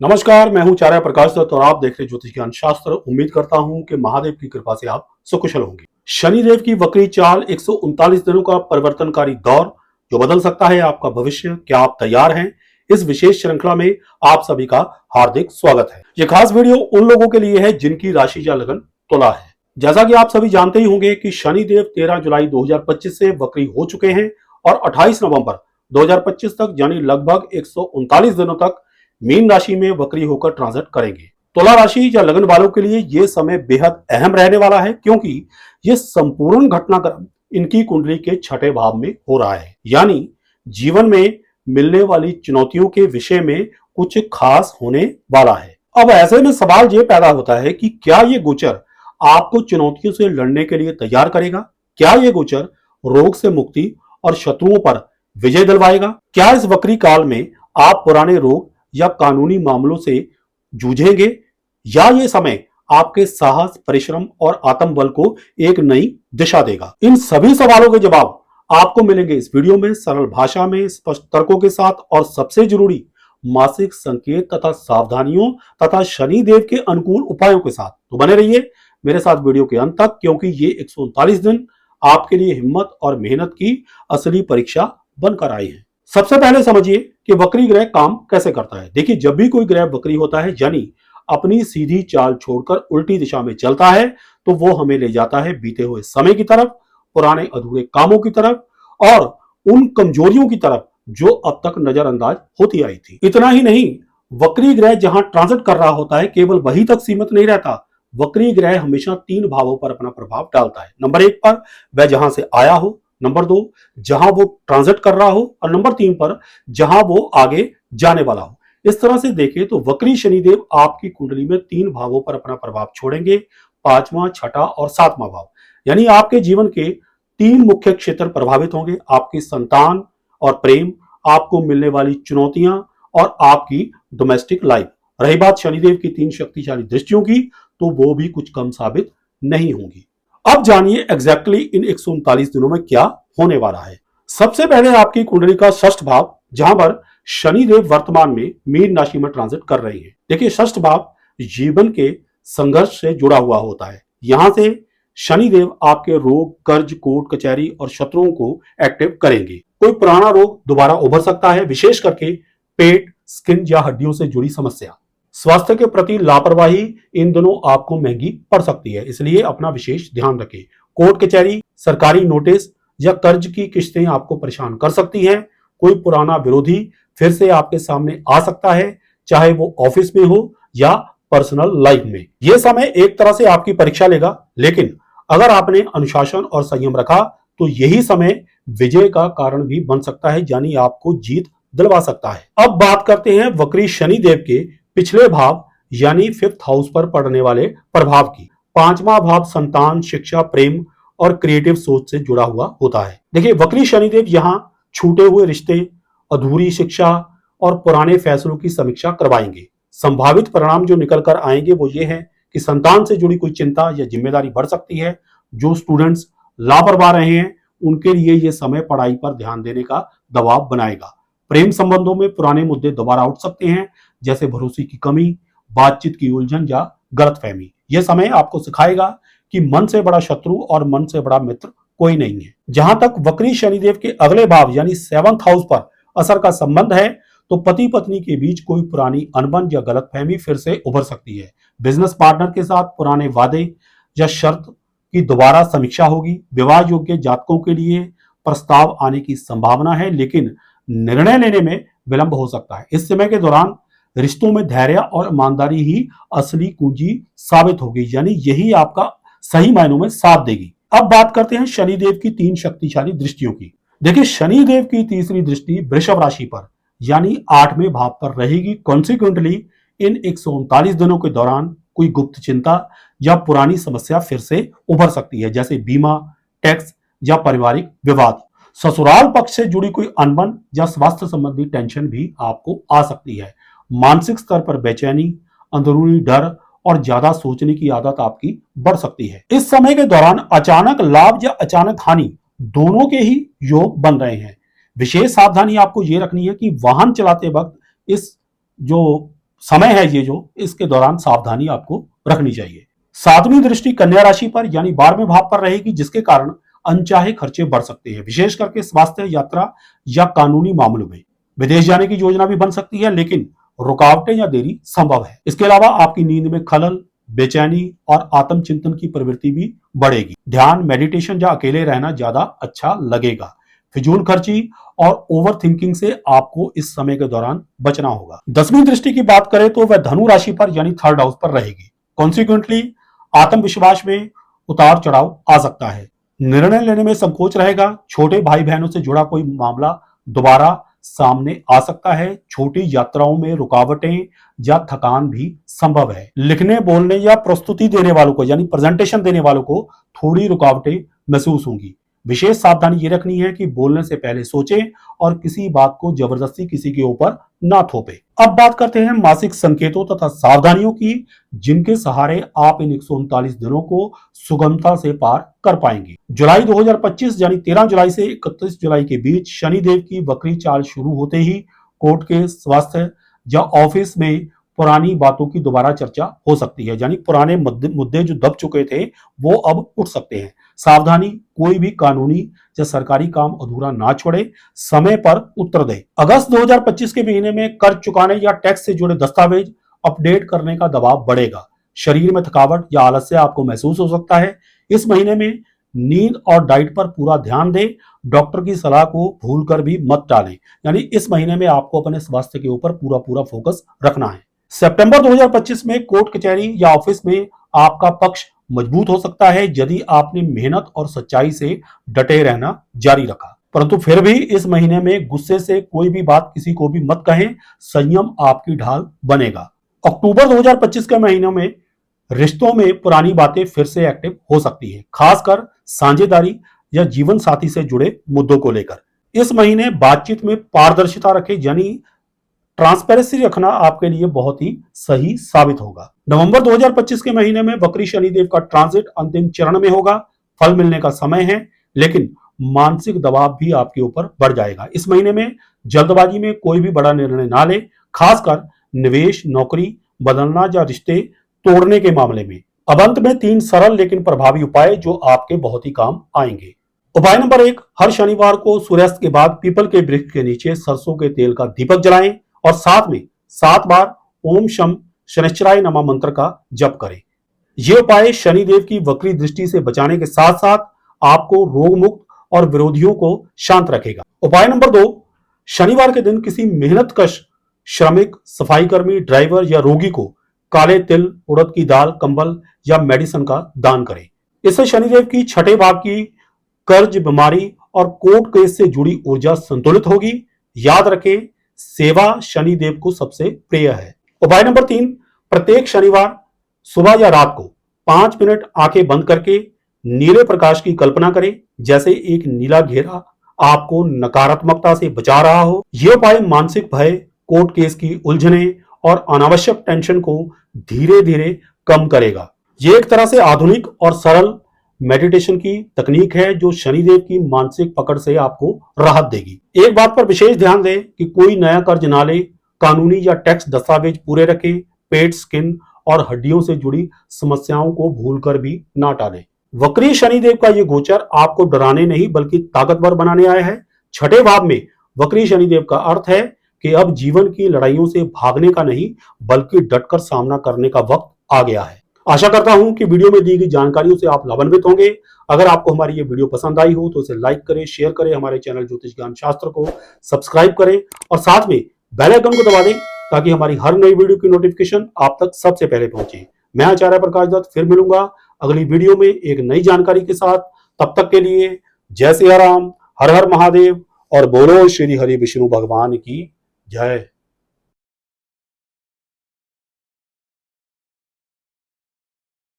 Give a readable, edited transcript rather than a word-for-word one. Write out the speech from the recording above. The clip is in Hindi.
नमस्कार, मैं हूं चार्य प्रकाश दत्त और आप देख रहे ज्योतिष ज्ञान शास्त्र। उम्मीद करता हूं कि महादेव की कृपा से आप सुकुशल होंगे। शनिदेव की वक्री चाल 139 दिनों का परिवर्तनकारी दौर जो बदल सकता है आपका भविष्य। क्या आप तैयार हैं? इस विशेष श्रृंखला में आप सभी का हार्दिक स्वागत है। ये खास वीडियो उन लोगों के लिए है जिनकी राशि या लगन तुला है। जैसा कि आप सभी जानते ही होंगे कि शनिदेव 13 जुलाई 2025 से वक्री हो चुके हैं और 28 नवंबर 2025 तक यानी लगभग 139 दिनों तक मीन राशि में वक्री होकर ट्रांजिट करेंगे। तुला राशि या लगन वालों के लिए यह समय बेहद अहम रहने वाला है, क्योंकि यह संपूर्ण घटनाक्रम इनकी कुंडली के छठे भाव में हो रहा है। यानी जीवन में मिलने वाली चुनौतियों के विषय में कुछ खास होने वाला है। अब ऐसे में सवाल यह पैदा होता है कि क्या यह गोचर आपको चुनौतियों से लड़ने के लिए तैयार करेगा? क्या यह गोचर रोग से मुक्ति और शत्रुओं पर विजय दिलवाएगा? क्या इस वक्री काल में आप पुराने रोग या कानूनी मामलों से जूझेंगे, या ये समय आपके साहस, परिश्रम और आत्मबल को एक नई दिशा देगा? इन सभी सवालों के जवाब आपको मिलेंगे इस वीडियो में, सरल भाषा में, स्पष्ट तर्कों के साथ और सबसे जरूरी मासिक संकेत तथा सावधानियों तथा शनि देव के अनुकूल उपायों के साथ। तो बने रहिए मेरे साथ वीडियो के अंत तक, क्योंकि ये 139 दिन आपके लिए हिम्मत और मेहनत की असली परीक्षा बनकर आई है। सबसे पहले समझिए कि वक्री ग्रह काम कैसे करता है। देखिए, जब भी कोई ग्रह वक्री होता है यानी अपनी सीधी चाल छोड़कर उल्टी दिशा में चलता है, तो वो हमें ले जाता है बीते हुए समय की तरफ, पुराने अधूरे कामों की तरफ और उन कमजोरियों की तरफ जो अब तक नजरअंदाज होती आई थी। इतना ही नहीं, वक्री ग्रह जहां ट्रांजिट कर रहा होता है केवल वही तक सीमित नहीं रहता। वक्री ग्रह हमेशा 3 भावों पर अपना प्रभाव डालता है। नंबर 1 पर वह जहां से आया हो, नंबर 2 जहां वो ट्रांजिट कर रहा हो, और नंबर 3 पर जहां वो आगे जाने वाला हो। इस तरह से देखें तो वक्री शनिदेव आपकी कुंडली में 3 भावों पर अपना प्रभाव छोड़ेंगे, 5वां, 6ठा और 7वां भाव। यानी आपके जीवन के 3 मुख्य क्षेत्र प्रभावित होंगे: आपकी संतान और प्रेम, आपको मिलने वाली चुनौतियां और आपकी डोमेस्टिक लाइफ। रही बात शनिदेव की 3 शक्तिशाली दृष्टियों की, तो वो भी कुछ कम साबित नहीं होंगी। अब जानिए एग्जैक्टली इन 139 दिनों में क्या होने वाला है। सबसे पहले आपकी कुंडली का षष्ठ भाव, जहां पर शनिदेव वर्तमान में मीन राशि में ट्रांजिट कर रहे हैं। देखिए, षष्ठ भाव जीवन के संघर्ष से जुड़ा हुआ होता है। यहां से शनिदेव आपके रोग, कर्ज, कोर्ट कचहरी और शत्रुओं को एक्टिव करेंगे। कोई पुराना रोग दोबारा उभर सकता है, विशेष करके पेट, स्किन या हड्डियों से जुड़ी समस्या। स्वास्थ्य के प्रति लापरवाही इन दिनों आपको महंगी पड़ सकती है, इसलिए अपना विशेष ध्यान रखें। कोर्ट कचहरी, सरकारी नोटिस या कर्ज की किस्तें आपको परेशान कर सकती हैं। कोई पुराना विरोधी फिर से आपके सामने आ सकता है, चाहे वो ऑफिस में हो या पर्सनल लाइफ में। यह समय एक तरह से आपकी परीक्षा लेगा, लेकिन अगर आपने अनुशासन और संयम रखा तो यही समय विजय का कारण भी बन सकता है, यानी आपको जीत दिलवा सकता है। अब बात करते हैं वक्री शनिदेव के पिछले भाव यानी 5th हाउस पर पड़ने वाले प्रभाव की। 5वां भाव संतान, शिक्षा, प्रेम और क्रिएटिव सोच से जुड़ा हुआ होता है। देखिए, वक्री शनिदेव यहाँ छूटे हुए रिश्ते, अधूरी शिक्षा और पुराने फैसलों की समीक्षा करवाएंगे। संभावित परिणाम जो निकल कर आएंगे वो ये है कि संतान से जुड़ी कोई चिंता या जिम्मेदारी बढ़ सकती है। जो स्टूडेंट्स लापरवाह रहे हैं उनके लिए यह समय पढ़ाई पर ध्यान देने का दबाव बनाएगा। प्रेम संबंधों में पुराने मुद्दे दोबारा उठ सकते हैं, जैसे भरोसे की कमी, बातचीत की उलझन या गलतफहमी। यह समय आपको सिखाएगा कि मन से बड़ा शत्रु और मन से बड़ा मित्र कोई नहीं है। जहां तक वक्री शनिदेव के अगले भाव यानी 7th हाउस पर असर का संबंध है, तो पति पत्नी के बीच कोई पुरानी अनबन या गलतफहमी फिर से उभर सकती है। बिजनेस पार्टनर के साथ पुराने वादे या शर्त की दोबारा समीक्षा होगी। विवाह योग्य जातकों के लिए प्रस्ताव आने की संभावना है, लेकिन निर्णय लेने में विलंब हो सकता है। इस समय के दौरान रिश्तों में धैर्य और ईमानदारी ही असली कुंजी साबित होगी, यानी यही आपका सही मायनों में साथ देगी। अब बात करते हैं शनिदेव की 3 शक्तिशाली दृष्टियों की। देखिए, शनिदेव की तीसरी दृष्टि वृषभ राशि पर यानी 8वें भाव पर रहेगी। कॉन्सिक्वेंटली इन 139 दिनों के दौरान कोई गुप्त चिंता या पुरानी समस्या फिर से उभर सकती है, जैसे बीमा, टैक्स या पारिवारिक विवाद। ससुराल पक्ष से जुड़ी कोई अनबन या स्वास्थ्य संबंधी टेंशन भी आपको आ सकती है। मानसिक स्तर पर बेचैनी, अंदरूनी डर और ज्यादा सोचने की आदत आपकी बढ़ सकती है। इस समय के दौरान अचानक लाभ या अचानक हानि दोनों के ही योग बन रहे हैं। विशेष सावधानी आपको ये रखनी है कि वाहन चलाते वक्त इस जो समय है ये जो इसके दौरान सावधानी आपको रखनी चाहिए। सातवीं दृष्टि कन्या राशि पर यानी 12वें भाव पर रहेगी, जिसके कारण अनचाहे खर्चे बढ़ सकते हैं, विशेष करके स्वास्थ्य, यात्रा या कानूनी मामलों में। विदेश जाने की योजना भी बन सकती है, लेकिन रुकावटें या देरी संभव है। इसके अलावा आपकी नींद में खलल, बेचैनी और आत्मचिंतन की प्रवृत्ति भी बढ़ेगी। ध्यान, मेडिटेशन या अकेले रहना ज्यादा अच्छा लगेगा। फिजूल खर्ची और ओवर थिंकिंग से आपको इस समय के दौरान बचना होगा। 10वीं दृष्टि की बात करें तो वह धनु राशि पर यानी 3rd हाउस पर रहेगी। कॉन्सिक्वेंटली आत्मविश्वास में उतार चढ़ाव आ सकता है। निर्णय लेने में संकोच रहेगा। छोटे भाई बहनों से जुड़ा कोई मामला दोबारा सामने आ सकता है। छोटी यात्राओं में रुकावटें या थकान भी संभव है। लिखने, बोलने या प्रस्तुति देने वालों को यानी प्रेजेंटेशन देने वालों को थोड़ी रुकावटें महसूस होंगी। विशेष सावधानी ये रखनी है कि बोलने से पहले सोचें और किसी बात को जबरदस्ती किसी के ऊपर ना थोपे। अब बात करते हैं मासिक संकेतों तथा सावधानियों की, जिनके सहारे आप इन 139 दिनों को सुगमता से पार कर पाएंगे। जुलाई 2025 यानी 13 जुलाई से 31 जुलाई के बीच शनिदेव की वक्री चाल शुरू होते ही कोर्ट के, स्वास्थ्य या ऑफिस में पुरानी बातों की दोबारा चर्चा हो सकती है, यानी पुराने मुद्दे जो दब चुके थे वो अब उठ सकते हैं। सावधानी, कोई भी कानूनी या सरकारी काम अधूरा ना छोड़े, समय पर उत्तर दे। अगस्त 2025 के महीने में कर्ज चुकाने या टैक्स से जुड़े दस्तावेज अपडेट करने का दबाव बढ़ेगा। शरीर में थकावट या आलस्य आपको महसूस हो सकता है। इस महीने में नींद और डाइट पर पूरा ध्यान दें। डॉक्टर की सलाह को भूलकर भी मत टालें, यानी इस महीने में आपको अपने स्वास्थ्य के ऊपर पूरा फोकस रखना है। सितंबर 2025 में कोर्ट कचहरी या ऑफिस में आपका पक्ष मजबूत हो सकता है यदि आपने मेहनत और सच्चाई से डटे रहना जारी रखा। परंतु फिर भी इस महीने में गुस्से से कोई भी बात किसी को भी मत कहें, संयम आपकी ढाल बनेगा। अक्टूबर 2025 के महीनों में रिश्तों में पुरानी बातें फिर से एक्टिव हो सकती है, खासकर साझेदारी या जीवन साथी से जुड़े मुद्दों को लेकर। इस महीने बातचीत में पारदर्शिता रखें, यानी ट्रांसपेरेंसी रखना आपके लिए बहुत ही सही साबित होगा। नवंबर 2025 के महीने में वक्री शनिदेव का ट्रांजिट अंतिम चरण में होगा। फल मिलने का समय है, लेकिन मानसिक दबाव भी आपके ऊपर बढ़ जाएगा। इस महीने में जल्दबाजी में कोई भी बड़ा निर्णय ना ले, खासकर निवेश, नौकरी बदलना या रिश्ते तोड़ने के मामले में। अब अंत में 3 सरल लेकिन प्रभावी उपाय जो आपके बहुत ही काम आएंगे। उपाय नंबर 1, हर शनिवार को सूर्यास्त के बाद पीपल के वृक्ष के नीचे सरसों के तेल का दीपक जलाएं और साथ में 7 बार ओम शम शनिश्चराय नमः मंत्र का जप करें। यह उपाय शनिदेव की वक्री दृष्टि से बचाने के साथ साथ आपको रोग मुक्त और विरोधियों को शांत रखेगा। उपाय नंबर 2, शनिवार के दिन किसी मेहनतकश श्रमिक, सफाई कर्मी, ड्राइवर या रोगी को काले तिल, उड़द की दाल, कंबल या मेडिसिन का दान करें। इससे शनिदेव की छठे भाव की कर्ज, बीमारी और कोर्ट केस से जुड़ी ऊर्जा संतुलित होगी। याद रखें, सेवा शनिदेव को सबसे प्रिय है। उपाय नंबर 3, प्रत्येक शनिवार सुबह या रात को 5 मिनट आंखें बंद करके नीले प्रकाश की कल्पना करें, जैसे एक नीला घेरा आपको नकारात्मकता से बचा रहा हो। यह उपाय मानसिक भय, कोर्ट केस की उलझने और अनावश्यक टेंशन को धीरे धीरे कम करेगा। यह एक तरह से आधुनिक और सरल मेडिटेशन की तकनीक है जो शनिदेव की मानसिक पकड़ से आपको राहत देगी। एक बात पर विशेष ध्यान दें कि कोई नया कर्ज ना ले, कानूनी या टैक्स दस्तावेज पूरे रखें, पेट, स्किन और हड्डियों से जुड़ी समस्याओं को भूलकर भी ना टालें। वक्री शनिदेव का ये गोचर आपको डराने नहीं बल्कि ताकतवर बनाने आया है। छठे भाव में वक्री शनिदेव का अर्थ है कि अब जीवन की लड़ाइयों से भागने का नहीं बल्कि डटकर सामना करने का वक्त आ गया है। आशा करता हूं कि वीडियो में दी गई जानकारियों से आप लाभान्वित होंगे। अगर आपको हमारी ये वीडियो पसंद आई हो तो इसे लाइक करें, शेयर करें, हमारे चैनल ज्योतिष ज्ञान शास्त्र को सब्सक्राइब करें और साथ में बेल आइकन को दबा दें ताकि हमारी हर नई वीडियो की नोटिफिकेशन आप तक सबसे पहले पहुंचे। मैं आचार्य प्रकाश दत्त फिर मिलूंगा अगली वीडियो में एक नई जानकारी के साथ। तब तक के लिए जय सिया राम, हर हर महादेव और बोलो श्री हरि विष्णु भगवान की जय।